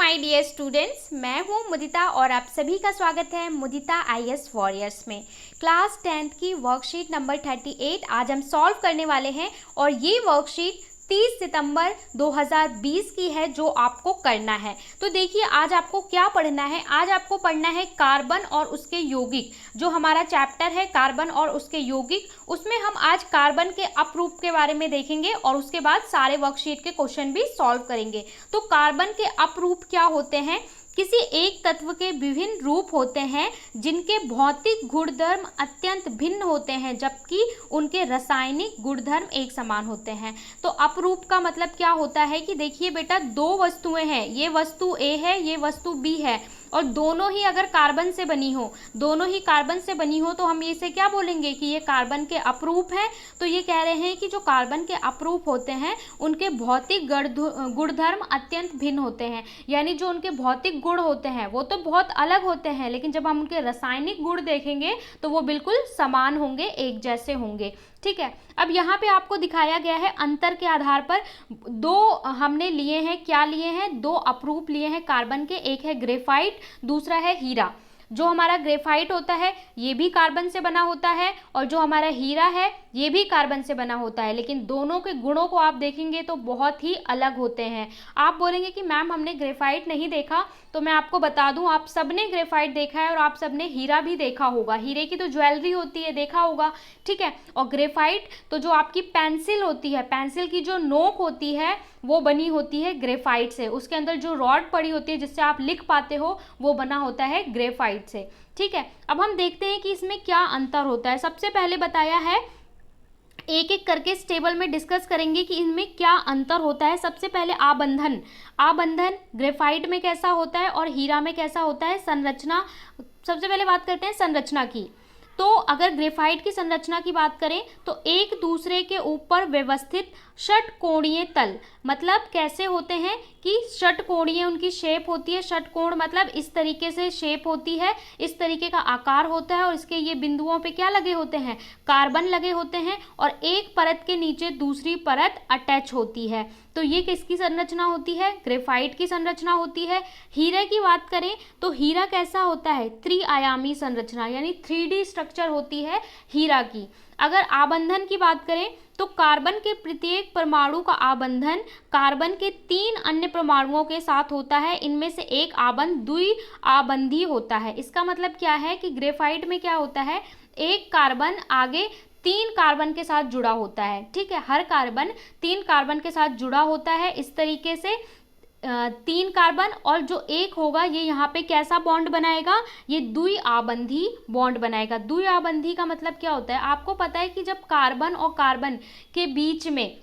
My dear students, मैं हूं मुदिता और आप सभी का स्वागत है मुदिता आईएएस वॉरियर्स में। क्लास 10th की वर्कशीट नंबर 38 आज हम सॉल्व करने वाले हैं और ये वर्कशीट 30 सितंबर 2020 की है जो आपको करना है। तो देखिए आज आपको क्या पढ़ना है। आज आपको पढ़ना है कार्बन और उसके यौगिक। जो हमारा चैप्टर है कार्बन और उसके यौगिक, उसमें हम आज कार्बन के अपरूप के बारे में देखेंगे और उसके बाद सारे वर्कशीट के क्वेश्चन भी सॉल्व करेंगे। तो कार्बन के अपरूप क्या होते हैं? किसी एक तत्व के विभिन्न रूप होते हैं जिनके भौतिक गुणधर्म अत्यंत भिन्न होते हैं जबकि उनके रासायनिक गुणधर्म एक समान होते हैं। तो अपरूप का मतलब क्या होता है कि देखिए बेटा, दो वस्तुएं हैं, ये वस्तु ए है, ये वस्तु बी है और दोनों ही अगर कार्बन से बनी हो, तो हम इसे क्या बोलेंगे कि ये कार्बन के अपरूप हैं। तो ये कह रहे हैं कि जो कार्बन के अपरूप होते हैं उनके भौतिक गुणधर्म अत्यंत भिन्न होते हैं, यानी जो उनके भौतिक गुण होते हैं वो तो बहुत अलग होते हैं, लेकिन जब हम उनके रासायनिक गुण देखेंगे तो वो बिल्कुल समान होंगे, एक जैसे होंगे। ठीक है, अब यहाँ पे आपको दिखाया गया है अंतर के आधार पर दो हमने लिए हैं। क्या लिए हैं? दो अपरूप लिए हैं कार्बन के, एक है ग्रेफाइट, दूसरा है हीरा। जो हमारा ग्रेफाइट होता है ये भी कार्बन से बना होता है और जो हमारा हीरा है ये भी कार्बन से बना होता है, लेकिन दोनों के गुणों को आप देखेंगे तो बहुत ही अलग होते हैं। आप बोलेंगे कि मैम हमने ग्रेफाइट नहीं देखा, तो मैं आपको बता दूं आप सबने ग्रेफाइट देखा है और आप सबने हीरा भी देखा होगा। हीरे की तो ज्वेलरी होती है, देखा होगा। ठीक है, और ग्रेफाइट तो जो आपकी पेंसिल होती है, पेंसिल की जो नोक होती है वो बनी होती है ग्रेफाइट से। उसके अंदर जो रॉड पड़ी होती है जिससे आप लिख पाते हो वो बना होता है ग्रेफाइट से। ठीक है, अब हम देखते हैं कि इसमें क्या अंतर होता है। सबसे पहले बताया है, एक एक करके इस टेबल में डिस्कस करेंगे कि इनमें क्या अंतर होता है। सबसे पहले आबंधन ग्रेफाइट में कैसा होता है और हीरा में कैसा होता है। संरचना, सबसे पहले बात करते हैं संरचना की। तो अगर ग्रेफाइट की संरचना की बात करें तो एक दूसरे के ऊपर व्यवस्थित षटकोणीय तल, मतलब कैसे होते हैं कि षटकोणीय उनकी शेप होती है। षटकोण मतलब इस तरीके से शेप होती है, इस तरीके का आकार होता है और इसके ये बिंदुओं पे क्या लगे होते हैं? कार्बन लगे होते हैं और एक परत के नीचे दूसरी परत अटैच होती है। तो ये किसकी संरचना होती है? ग्रेफाइट की संरचना होती है। हीरे की बात करें तो हीरा कैसा होता है? त्रिआयामी संरचना, यानी 3D स्ट्रक्चर होती है हीरा की। अगर आबंधन की बात करें तो कार्बन के प्रत्येक परमाणु का आबंधन कार्बन के 3 अन्य परमाणुओं के साथ होता है। इनमें से एक आबंध द्विआबंधी होता है। इसका मतलब क्या है कि ग्रेफाइट में क्या होता है, एक कार्बन आगे 3 कार्बन के साथ जुड़ा होता है। ठीक है, हर कार्बन 3 कार्बन के साथ जुड़ा होता है। इस तरीके से 3 कार्बन और जो एक होगा ये यहाँ पे कैसा बॉन्ड बनाएगा? ये द्विआबंधी बॉन्ड बनाएगा। द्विआबंधी का मतलब क्या होता है? आपको पता है कि जब कार्बन और कार्बन के बीच में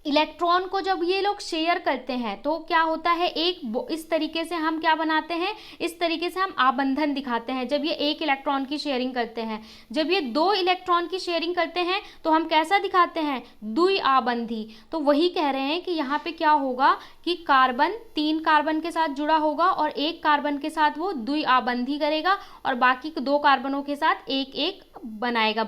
इलेक्ट्रॉन को जब ये लोग शेयर करते हैं तो क्या होता है, एक इस तरीके से हम क्या बनाते हैं, इस तरीके से हम आबंधन दिखाते हैं जब ये एक इलेक्ट्रॉन की शेयरिंग करते हैं। जब ये 2 इलेक्ट्रॉन की शेयरिंग करते हैं तो हम कैसा दिखाते हैं? द्विआबंधी। तो वही कह रहे हैं कि यहाँ पे क्या होगा कि कार्बन 3 कार्बन के साथ जुड़ा होगा और एक कार्बन के साथ वो द्विआबंधी करेगा और बाकी 2 कार्बनों के साथ एक एक बनाएगा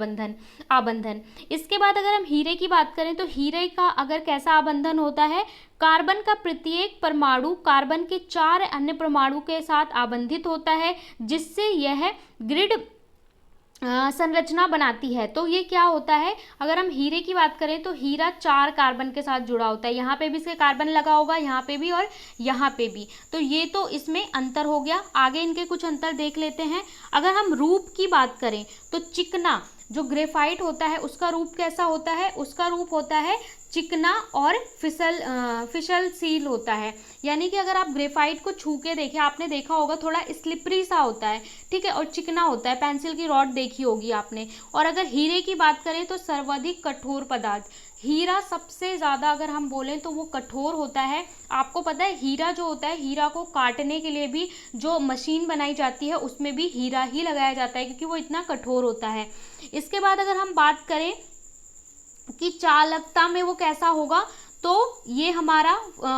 आबंधन। इसके बाद अगर हम हीरे की बात करें तो हीरे का अगर कैसा आबंधन होता है, कार्बन का प्रत्येक परमाणु कार्बन के 4 अन्य परमाणु के साथ आबंधित होता है जिससे यह ग्रिड संरचना बनाती है। तो ये क्या होता है, अगर हम हीरे की बात करें तो हीरा 4 कार्बन के साथ जुड़ा होता है। यहाँ पे भी इसके कार्बन लगा होगा, यहाँ पे भी और यहाँ पे भी। तो ये तो इसमें अंतर हो गया। आगे इनके कुछ अंतर देख लेते हैं। अगर हम रूप की बात करें तो चिकना, जो ग्रेफाइट होता है उसका रूप कैसा होता है? उसका रूप होता है चिकना और फिसलशील होता है। यानी कि अगर आप ग्रेफाइट को छू के देखें, आपने देखा होगा थोड़ा स्लिपरी सा होता है। ठीक है, और चिकना होता है, पेंसिल की रॉड देखी होगी आपने। और अगर हीरे की बात करें तो सर्वाधिक कठोर पदार्थ, हीरा सबसे ज़्यादा अगर हम बोलें तो वो कठोर होता है। आपको पता है हीरा जो होता है, हीरा को काटने के लिए भी जो मशीन बनाई जाती है उसमें भी हीरा ही लगाया जाता है क्योंकि वो इतना कठोर होता है। इसके बाद अगर हम बात करें कि चालकता में वो कैसा होगा, तो ये हमारा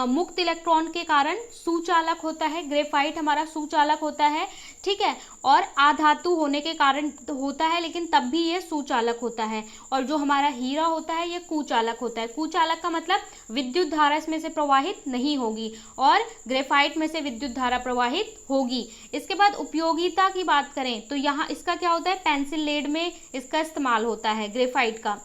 मुक्त इलेक्ट्रॉन के कारण सुचालक होता है, ग्रेफाइट हमारा सुचालक होता है, ठीक है, और आधातु होने के कारण होता है, लेकिन तब भी ये सुचालक होता है। और जो हमारा हीरा होता है ये कुचालक होता है। कुचालक का मतलब विद्युत धारा इसमें से प्रवाहित नहीं होगी और ग्रेफाइट में से विद्युत धारा प्रवाहित होगी। इसके बाद उपयोगिता की बात करें तो यहाँ इसका क्या होता है, पेंसिल लेड में इसका इस्तेमाल होता है ग्रेफाइट का।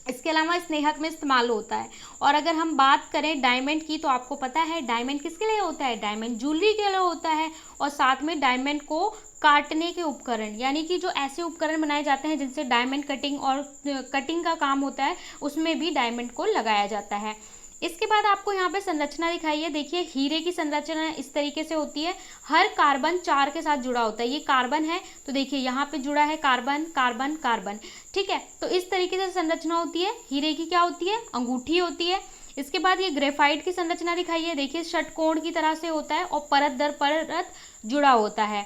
इसके अलावा स्नेहक में इस्तेमाल होता है। और अगर हम बात करें डायमंड की तो आपको पता है डायमंड किसके लिए होता है, डायमंड ज्वेलरी के लिए होता है। और साथ में डायमंड को काटने के उपकरण, यानी कि जो ऐसे उपकरण बनाए जाते हैं जिनसे डायमंड कटिंग और कटिंग का काम होता है, उसमें भी डायमंड को लगाया जाता है। इसके बाद आपको यहाँ पे संरचना दिखाई है, देखिए हीरे की संरचना इस तरीके से होती है, हर कार्बन 4 के साथ जुड़ा होता है। ये कार्बन है तो देखिए यहाँ पे जुड़ा है कार्बन कार्बन कार्बन, ठीक है। तो इस तरीके से संरचना होती है। हीरे की क्या होती है, अंगूठी होती है। इसके बाद ये ग्रेफाइट की संरचना दिखाई है, देखिए षटकोण की तरह से होता है और परत दर परत जुड़ा होता है,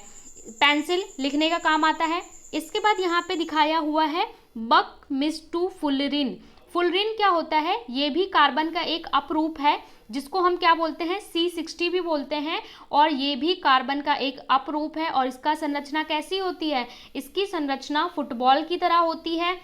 पेंसिल लिखने का काम आता है। इसके बाद यहाँ पे दिखाया हुआ है बकमिस्टू फुलरिन। फुलरिन क्या होता है, ये भी कार्बन का एक अपरूप है जिसको हम क्या बोलते हैं, C60 भी बोलते हैं। और ये भी कार्बन का एक अपरूप है। और इसका संरचना कैसी होती है, इसकी संरचना फुटबॉल की तरह होती है,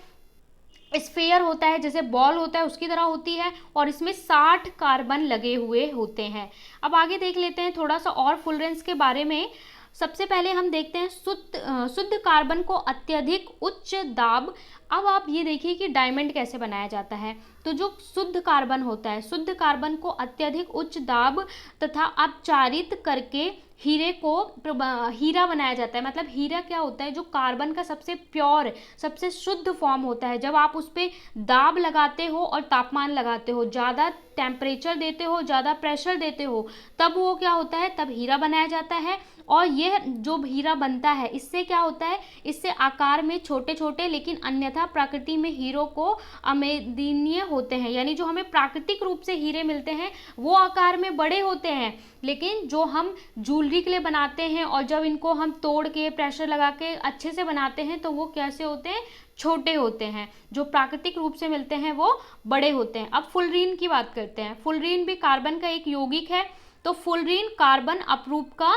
स्फेयर होता है, जैसे बॉल होता है उसकी तरह होती है। और इसमें 60 कार्बन लगे हुए होते हैं। अब आगे देख लेते हैं थोड़ा सा और फुलरेंस के बारे में। सबसे पहले हम देखते हैं शुद्ध कार्बन को अत्यधिक उच्च दाब। अब आप ये देखिए कि डायमंड कैसे बनाया जाता है। तो जो शुद्ध कार्बन होता है, शुद्ध कार्बन को अत्यधिक उच्च दाब तथा अपचारित करके हीरा बनाया जाता है। मतलब हीरा क्या होता है, जो कार्बन का सबसे प्योर, सबसे शुद्ध फॉर्म होता है। जब आप उस पर दाब लगाते हो और तापमान लगाते हो, ज़्यादा टेम्परेचर देते हो, ज़्यादा प्रेशर देते हो, तब वो क्या होता है, तब हीरा बनाया जाता है। और यह जो हीरा बनता है इससे क्या होता है, इससे आकार में छोटे छोटे, लेकिन अन्यथा प्रकृति में हीरो को अमेदनीय होते हैं। यानी जो हमें प्राकृतिक रूप से हीरे मिलते हैं वो आकार में बड़े होते हैं, लेकिन जो हम ज्वेलरी के लिए बनाते हैं और जब इनको हम तोड़ के प्रेशर लगा के अच्छे से बनाते हैं तो वो कैसे होते हैं, छोटे होते हैं। जो प्राकृतिक रूप से मिलते हैं वो बड़े होते हैं। अब फुलरीन की बात करते हैं। फुलरीन भी कार्बन का एक यौगिक है। तो फुलरीन कार्बन अपरूप का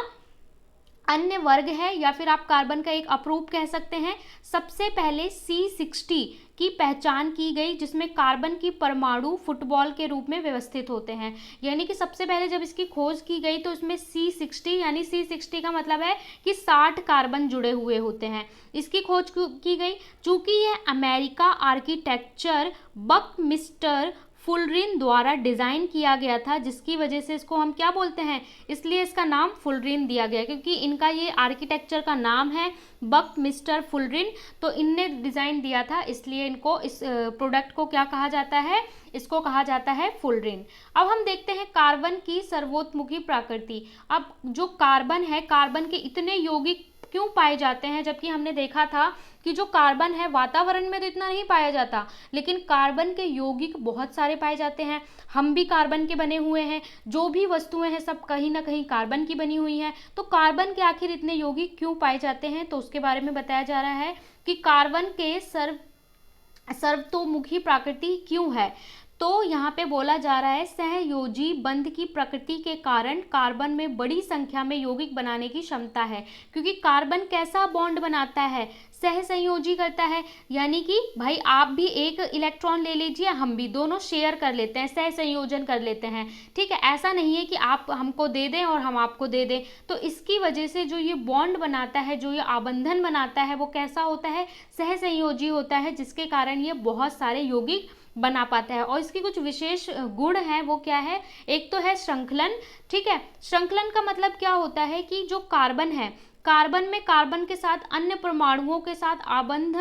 अन्य वर्ग है, या फिर आप कार्बन का एक अपरूप कह सकते हैं। सबसे पहले C60 की पहचान की गई, जिसमें कार्बन की परमाणु फुटबॉल के रूप में व्यवस्थित होते हैं। यानी कि सबसे पहले जब इसकी खोज की गई तो इसमें C60, यानी C60 का मतलब है कि 60 कार्बन जुड़े हुए होते हैं। इसकी खोज की गई। चूंकि यह अमेरिका आर्किटेक्चर बकमिस्टर फुलरिन द्वारा डिज़ाइन किया गया था, जिसकी वजह से इसको हम क्या बोलते हैं, इसलिए इसका नाम फुलरिन दिया गया, क्योंकि इनका ये आर्किटेक्चर का नाम है बकमिस्टर फुलरिन। तो इनने डिज़ाइन दिया था, इसलिए इनको, इस प्रोडक्ट को क्या कहा जाता है, इसको कहा जाता है फुलरिन। अब हम देखते हैं कार्बन की सर्वोत्मुखी प्रकृति। अब जो कार्बन है, कार्बन के इतने यौगिक क्यों पाए जाते हैं, जबकि हमने देखा था कि जो कार्बन है वातावरण में तो इतना नहीं पाया जाता, लेकिन कार्बन के यौगिक बहुत सारे पाए जाते हैं। हम भी कार्बन के बने हुए हैं, जो भी वस्तुएं हैं सब कहीं ना कहीं कार्बन की बनी हुई हैं। तो कार्बन के आखिर इतने यौगिक क्यों पाए जाते हैं, तो उसके बारे में बताया जा रहा है कि कार्बन के सर्वतोमुखी प्रकृति क्यों है। तो यहाँ पे बोला जा रहा है सहयोजी बंध की प्रकृति के कारण कार्बन में बड़ी संख्या में यौगिक बनाने की क्षमता है। क्योंकि कार्बन कैसा बॉन्ड बनाता है, सहसंयोजी करता है। यानी कि भाई आप भी एक इलेक्ट्रॉन ले लीजिए, हम भी, दोनों शेयर कर लेते हैं, सहसंयोजन कर लेते हैं, ठीक है। ऐसा नहीं है कि आप हमको दे दें और हम आपको दे दें। तो इसकी वजह से जो ये बॉन्ड बनाता है, जो ये आबंधन बनाता है, वो कैसा होता है, सहसंयोजी होता है, जिसके कारण ये बहुत सारे यौगिक बना पाता है। और इसकी कुछ विशेष गुण है, वो क्या है, एक तो है श्रृंखलन, ठीक है। श्रृंखलन का मतलब क्या होता है कि जो कार्बन है, कार्बन में कार्बन के साथ अन्य परमाणुओं के साथ आबंध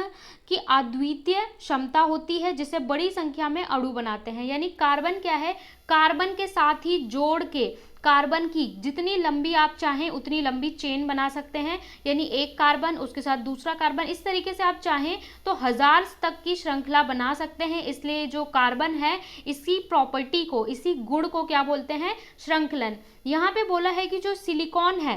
की अद्वितीय क्षमता होती है, जिसे बड़ी संख्या में अणु बनाते हैं। यानी कार्बन क्या है, कार्बन के साथ ही जोड़ के कार्बन की जितनी लंबी आप चाहें उतनी लंबी चेन बना सकते हैं। यानी एक कार्बन, उसके साथ दूसरा कार्बन, इस तरीके से आप चाहें तो 1000 तक की श्रृंखला बना सकते हैं। इसलिए जो कार्बन है, इसी प्रॉपर्टी को, इसी गुण को क्या बोलते हैं, श्रृंखलन। यहाँ पे बोला है कि जो सिलिकॉन है,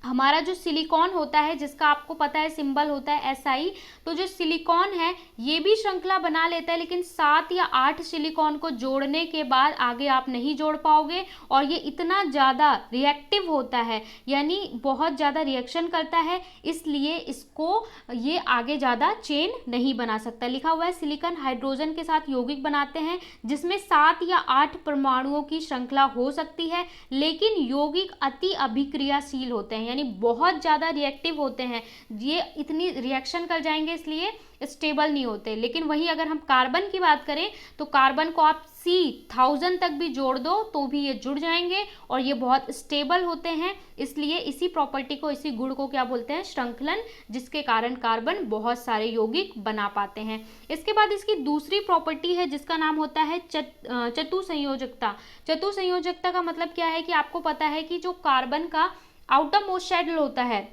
हमारा जो सिलिकॉन होता है, जिसका आपको पता है सिंबल होता है SI, तो जो सिलिकॉन है ये भी श्रृंखला बना लेता है, लेकिन 7 या 8 सिलिकॉन को जोड़ने के बाद आगे आप नहीं जोड़ पाओगे, और ये इतना ज़्यादा रिएक्टिव होता है, यानी बहुत ज़्यादा रिएक्शन करता है, इसलिए इसको ये आगे ज़्यादा चेन नहीं बना सकता। लिखा हुआ है सिलिकॉन हाइड्रोजन के साथ यौगिक बनाते हैं जिसमें 7 या 8 परमाणुओं की श्रृंखला हो सकती है, लेकिन यौगिक अति अभिक्रियाशील होते हैं, यानी बहुत ज़्यादा रिएक्टिव होते हैं, ये इतनी रिएक्शन कर जाएंगे इसलिए स्टेबल नहीं होते। लेकिन वही अगर हम कार्बन की बात करें तो कार्बन को आप C1000 तक भी जोड़ दो तो भी ये जुड़ जाएंगे और ये बहुत स्टेबल होते हैं, इसलिए इसी प्रॉपर्टी को, इसी गुण को क्या बोलते हैं, श्रृंखलन, जिसके कारण कार्बन बहुत सारे यौगिक बना पाते हैं। इसके बाद इसकी दूसरी प्रॉपर्टी है जिसका नाम होता है चतुसंयोजकता। चतुसंयोजकता का मतलब क्या है कि आपको पता है कि जो कार्बन का आउटर मोस्ट शेल होता है,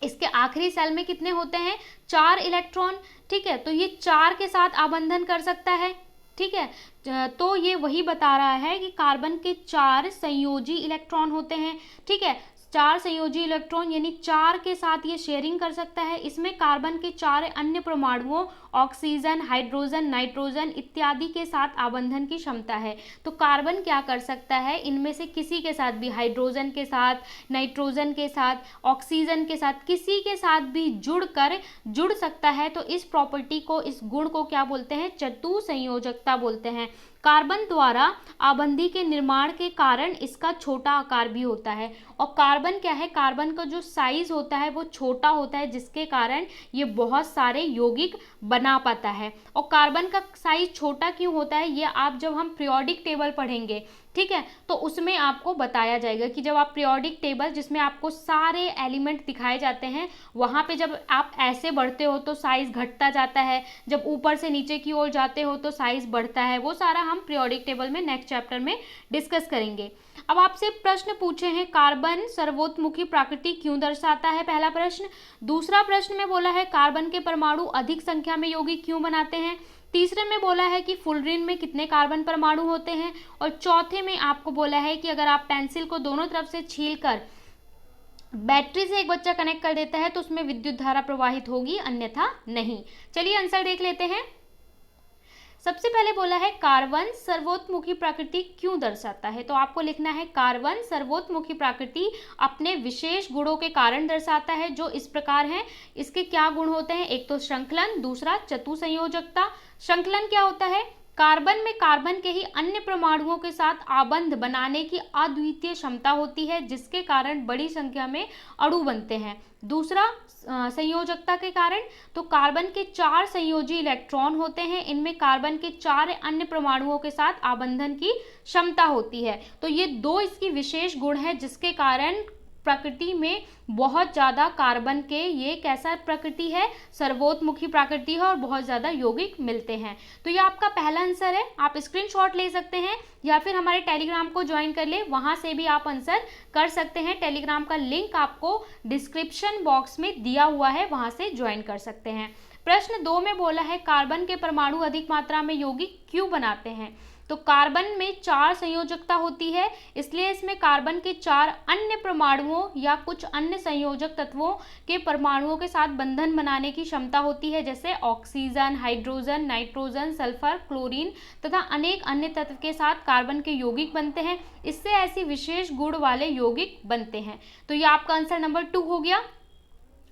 इसके आखिरी सेल में कितने होते हैं, 4 इलेक्ट्रॉन, ठीक है, तो ये 4 के साथ आबंधन कर सकता है, ठीक है, तो ये वही बता रहा है कि कार्बन के 4 संयोजी इलेक्ट्रॉन होते हैं, ठीक है, 4 संयोजी इलेक्ट्रॉन यानी 4 के साथ ये शेयरिंग कर सकता है। इसमें कार्बन के 4 अन्य परमाणुओं ऑक्सीजन, हाइड्रोजन, नाइट्रोजन इत्यादि के साथ आबंधन की क्षमता है। तो कार्बन क्या कर सकता है, इनमें से किसी के साथ भी, हाइड्रोजन के साथ, नाइट्रोजन के साथ, ऑक्सीजन के साथ, किसी के साथ भी जुड़ सकता है। तो इस प्रॉपर्टी को, इस गुण को क्या बोलते हैं, चतुसंयोजकता बोलते हैं। कार्बन द्वारा आबंधी के निर्माण के कारण इसका छोटा आकार भी होता है, और कार्बन क्या है, कार्बन का जो साइज होता है वो छोटा होता है, जिसके कारण ये बहुत सारे यौगिक बना पाता है। और कार्बन का साइज छोटा क्यों होता है, ये आप जब हम पीरियोडिक टेबल पढ़ेंगे, ठीक है, तो उसमें आपको बताया जाएगा कि जब आप पीरियोडिक टेबल, जिसमें आपको सारे एलिमेंट दिखाए जाते हैं, वहाँ पे जब आप ऐसे बढ़ते हो तो साइज घटता जाता है, जब ऊपर से नीचे की ओर जाते हो तो साइज बढ़ता है, वो सारा हम पीरियोडिक टेबल में नेक्स्ट चैप्टर में डिस्कस करेंगे। अब आपसे प्रश्न पूछे हैं, कार्बन सर्वोत्मुखी प्रकृति क्यों दर्शाता है, पहला प्रश्न। दूसरा प्रश्न में बोला है कार्बन के परमाणु अधिक संख्या में यौगिक क्यों बनाते हैं। तीसरे में बोला है कि फुलरिन में कितने कार्बन परमाणु होते हैं, और चौथे में आपको बोला है कि अगर आप पेंसिल को दोनों तरफ से छीलकर बैटरी से एक बच्चा कनेक्ट कर देता है तो उसमें विद्युत धारा प्रवाहित होगी, अन्यथा नहीं। चलिए आंसर देख लेते हैं। सबसे पहले बोला है कार्बन सर्वोत्मुखी प्रकृति क्यों दर्शाता है, तो आपको लिखना है कार्बन सर्वोत्मुखी प्रकृति अपने विशेष गुणों के कारण दर्शाता है, जो इस प्रकार हैं। इसके क्या गुण होते हैं, एक तो श्रृंखलन, दूसरा चतुसंयोजकता। श्रृंखलन क्या होता है, कार्बन में कार्बन के ही अन्य परमाणुओं के साथ आबंध बनाने की अद्वितीय क्षमता होती है, जिसके कारण बड़ी संख्या में अणु बनते हैं। दूसरा संयोजकता के कारण, तो कार्बन के 4 संयोजी इलेक्ट्रॉन होते हैं, इनमें कार्बन के 4 अन्य परमाणुओं के साथ आबंधन की क्षमता होती है। तो ये 2 इसकी विशेष गुण है, जिसके कारण प्रकृति में बहुत ज़्यादा कार्बन के, ये कैसा प्रकृति है, सर्वोत्मुखी प्रकृति है, और बहुत ज़्यादा यौगिक मिलते हैं। तो ये आपका पहला आंसर है। आप स्क्रीनशॉट ले सकते हैं या फिर हमारे टेलीग्राम को ज्वाइन कर ले, वहाँ से भी आप आंसर कर सकते हैं। टेलीग्राम का लिंक आपको डिस्क्रिप्शन बॉक्स में दिया हुआ है, वहाँ से ज्वाइन कर सकते हैं। प्रश्न 2 में बोला है कार्बन के परमाणु अधिक मात्रा में यौगिक क्यों बनाते हैं, तो कार्बन में 4 संयोजकता होती है, इसलिए इसमें कार्बन के 4 अन्य परमाणुओं या कुछ अन्य संयोजक तत्वों के परमाणुओं के साथ बंधन बनाने की क्षमता होती है, जैसे oxygen, hydrogen, nitrogen, sulphur, chlorine तथा अनेक अन्य तत्व के साथ कार्बन के यौगिक बनते हैं। इससे ऐसी विशेष गुण वाले यौगिक बनते हैं। तो ये आपका आंसर नंबर 2 हो गया।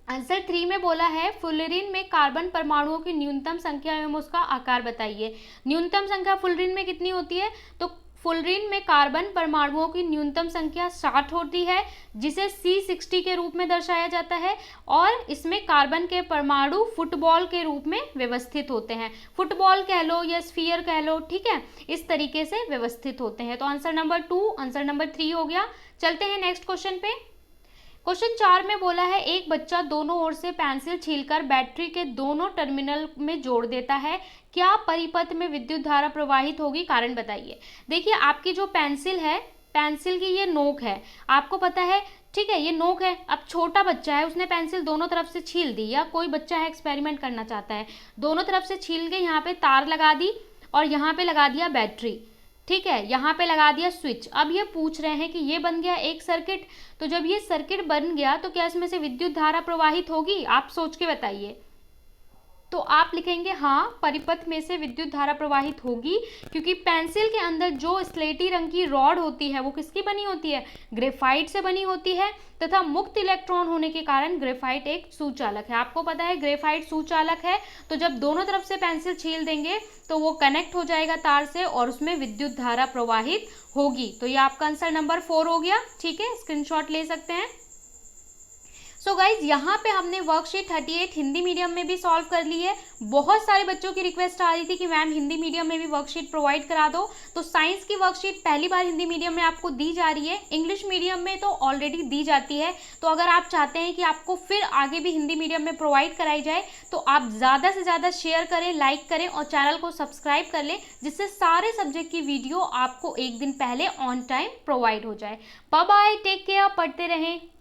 आंसर 3 में बोला है फुलरिन में कार्बन परमाणुओं की न्यूनतम संख्या एवं उसका आकार बताइए। न्यूनतम संख्या फुलरिन में कितनी होती है, तो फुलरिन में कार्बन परमाणुओं की न्यूनतम संख्या 60 होती है, जिसे C60 के रूप में दर्शाया जाता है, और इसमें कार्बन के परमाणु फुटबॉल के रूप में व्यवस्थित होते हैं। फुटबॉल कह लो या स्फीयर कह लो, ठीक है, इस तरीके से व्यवस्थित होते हैं। तो आंसर नंबर 2, आंसर नंबर 3 हो गया। चलते हैं नेक्स्ट क्वेश्चन पे। क्वेश्चन 4 में बोला है एक बच्चा दोनों ओर से पेंसिल छीलकर बैटरी के दोनों टर्मिनल में जोड़ देता है, क्या परिपथ में विद्युत धारा प्रवाहित होगी, कारण बताइए। देखिए आपकी जो पेंसिल है, पेंसिल की ये नोक है, आपको पता है, ठीक है, ये नोक है। अब छोटा बच्चा है, उसने पेंसिल दोनों तरफ से छील दी, या कोई बच्चा है एक्सपेरिमेंट करना चाहता है, दोनों तरफ से छील के यहाँ पे तार लगा दी और यहाँ पे लगा दिया बैटरी, ठीक है, यहाँ पे लगा दिया स्विच। अब ये पूछ रहे हैं कि ये बन गया एक सर्किट, तो जब ये सर्किट बन गया तो क्या इसमें से विद्युत धारा प्रवाहित होगी? आप सोच के बताइए। तो आप लिखेंगे हाँ, परिपथ में से विद्युत धारा प्रवाहित होगी, क्योंकि पेंसिल के अंदर जो स्लेटी रंग की रॉड होती है वो किसकी बनी होती है? ग्रेफाइट से बनी होती है, तथा मुक्त इलेक्ट्रॉन होने के कारण ग्रेफाइट एक सुचालक है। आपको पता है ग्रेफाइट सुचालक है, तो जब दोनों तरफ से पेंसिल छील देंगे तो वो कनेक्ट हो जाएगा तार से और उसमें विद्युत धारा प्रवाहित होगी। तो ये आपका आंसर नंबर 4 हो गया। ठीक है, स्क्रीनशॉट ले सकते हैं। सो गाइज, यहाँ पे हमने वर्कशीट 38 हिंदी मीडियम में भी सॉल्व कर ली है। बहुत सारे बच्चों की रिक्वेस्ट आ रही थी कि मैम हिंदी मीडियम में भी वर्कशीट प्रोवाइड करा दो, तो साइंस की वर्कशीट पहली बार हिंदी मीडियम में आपको दी जा रही है। इंग्लिश मीडियम में तो ऑलरेडी दी जाती है, तो अगर आप चाहते हैं कि आपको फिर आगे भी हिंदी मीडियम में प्रोवाइड कराई जाए तो आप ज़्यादा से ज़्यादा शेयर करें, लाइक करें और चैनल को सब्सक्राइब कर लें, जिससे सारे सब्जेक्ट की वीडियो आपको एक दिन पहले ऑन टाइम प्रोवाइड हो जाए। बाय बाय, टेक केयर, पढ़ते रहें।